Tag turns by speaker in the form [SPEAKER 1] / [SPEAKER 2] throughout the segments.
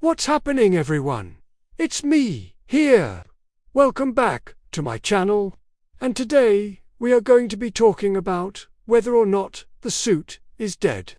[SPEAKER 1] What's happening, everyone? It's me, here. Welcome back to my channel. And today, we are going to be talking about whether or not the suit is dead.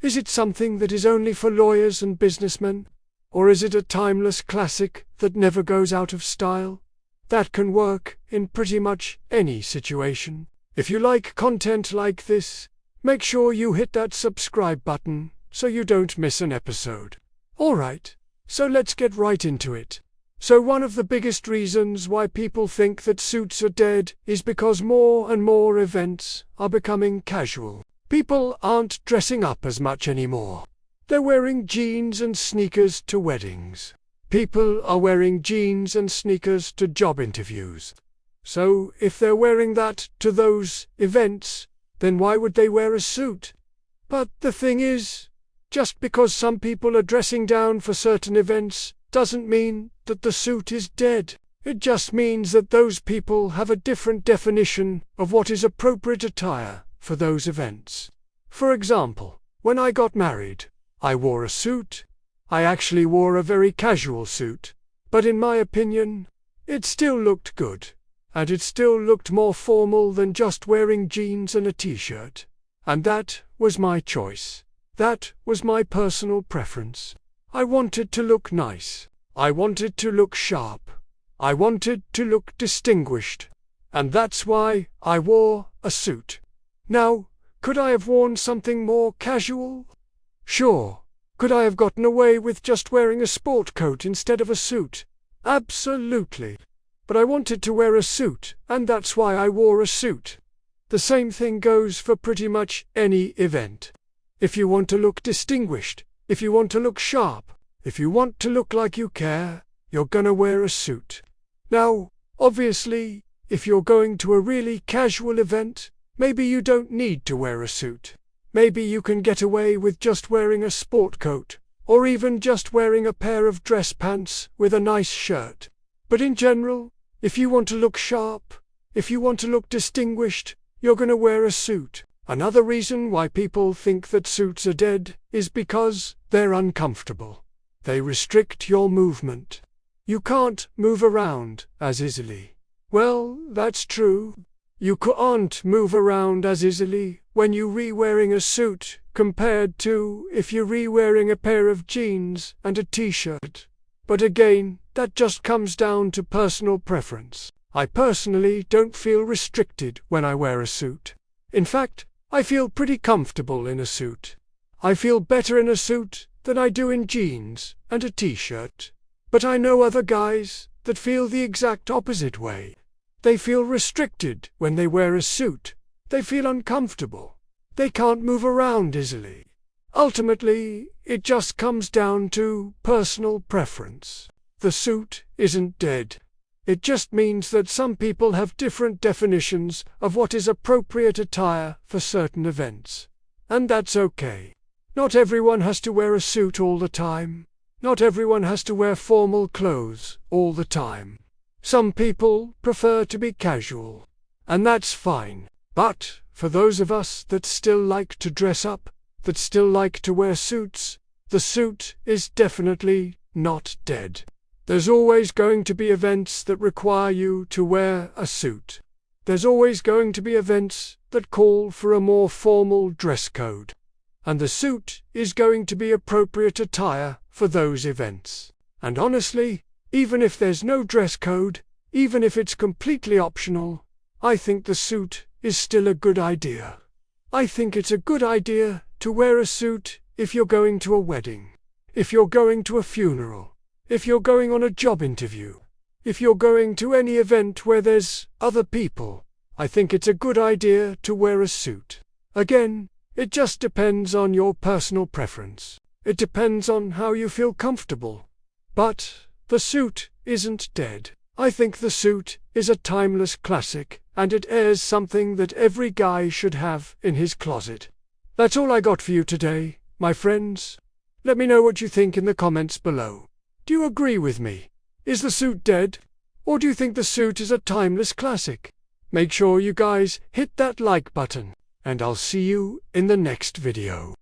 [SPEAKER 1] Is it something that is only for lawyers and businessmen? Or is it a timeless classic that never goes out of style? That can work in pretty much any situation. If you like content like this, make sure you hit that subscribe button so you don't miss an episode. Alright, so let's get right into it. So one of the biggest reasons why people think that suits are dead is because more and more events are becoming casual. People aren't dressing up as much anymore. They're wearing jeans and sneakers to weddings. People are wearing jeans and sneakers to job interviews. So if they're wearing that to those events, then why would they wear a suit? But the thing is, just because some people are dressing down for certain events doesn't mean that the suit is dead. It just means that those people have a different definition of what is appropriate attire for those events. For example, when I got married, I wore a suit. I actually wore a very casual suit, but in my opinion, it still looked good, and it still looked more formal than just wearing jeans and a t-shirt. And that was my choice. That was my personal preference. I wanted to look nice. I wanted to look sharp. I wanted to look distinguished. And that's why I wore a suit. Now, could I have worn something more casual? Sure. Could I have gotten away with just wearing a sport coat instead of a suit? Absolutely. But I wanted to wear a suit, and that's why I wore a suit. The same thing goes for pretty much any event. If you want to look distinguished, if you want to look sharp, if you want to look like you care, you're gonna wear a suit. Now, obviously, if you're going to a really casual event, maybe you don't need to wear a suit. Maybe you can get away with just wearing a sport coat, or even just wearing a pair of dress pants with a nice shirt. But in general, if you want to look sharp, if you want to look distinguished, you're gonna wear a suit. Another reason why people think that suits are dead is because they're uncomfortable. They restrict your movement. You can't move around as easily. Well, that's true. You can't move around as easily when you're re-wearing a suit compared to if you're re-wearing a pair of jeans and a t-shirt. But again, that just comes down to personal preference. I personally don't feel restricted when I wear a suit. In fact, I feel pretty comfortable in a suit. I feel better in a suit than I do in jeans and a t-shirt. But I know other guys that feel the exact opposite way. They feel restricted when they wear a suit. They feel uncomfortable. They can't move around easily. Ultimately, it just comes down to personal preference. The suit isn't dead. It just means that some people have different definitions of what is appropriate attire for certain events. And that's okay. Not everyone has to wear a suit all the time. Not everyone has to wear formal clothes all the time. Some people prefer to be casual. And that's fine. But for those of us that still like to dress up, that still like to wear suits, the suit is definitely not dead. There's always going to be events that require you to wear a suit. There's always going to be events that call for a more formal dress code. And the suit is going to be appropriate attire for those events. And honestly, even if there's no dress code, even if it's completely optional, I think the suit is still a good idea. I think it's a good idea to wear a suit if you're going to a wedding, if you're going to a funeral, if you're going on a job interview, if you're going to any event where there's other people. I think it's a good idea to wear a suit. Again, it just depends on your personal preference. It depends on how you feel comfortable. But the suit isn't dead. I think the suit is a timeless classic, and it is something that every guy should have in his closet. That's all I got for you today, my friends. Let me know what you think in the comments below. Do you agree with me? Is the suit dead? Or do you think the suit is a timeless classic? Make sure you guys hit that like button, and I'll see you in the next video.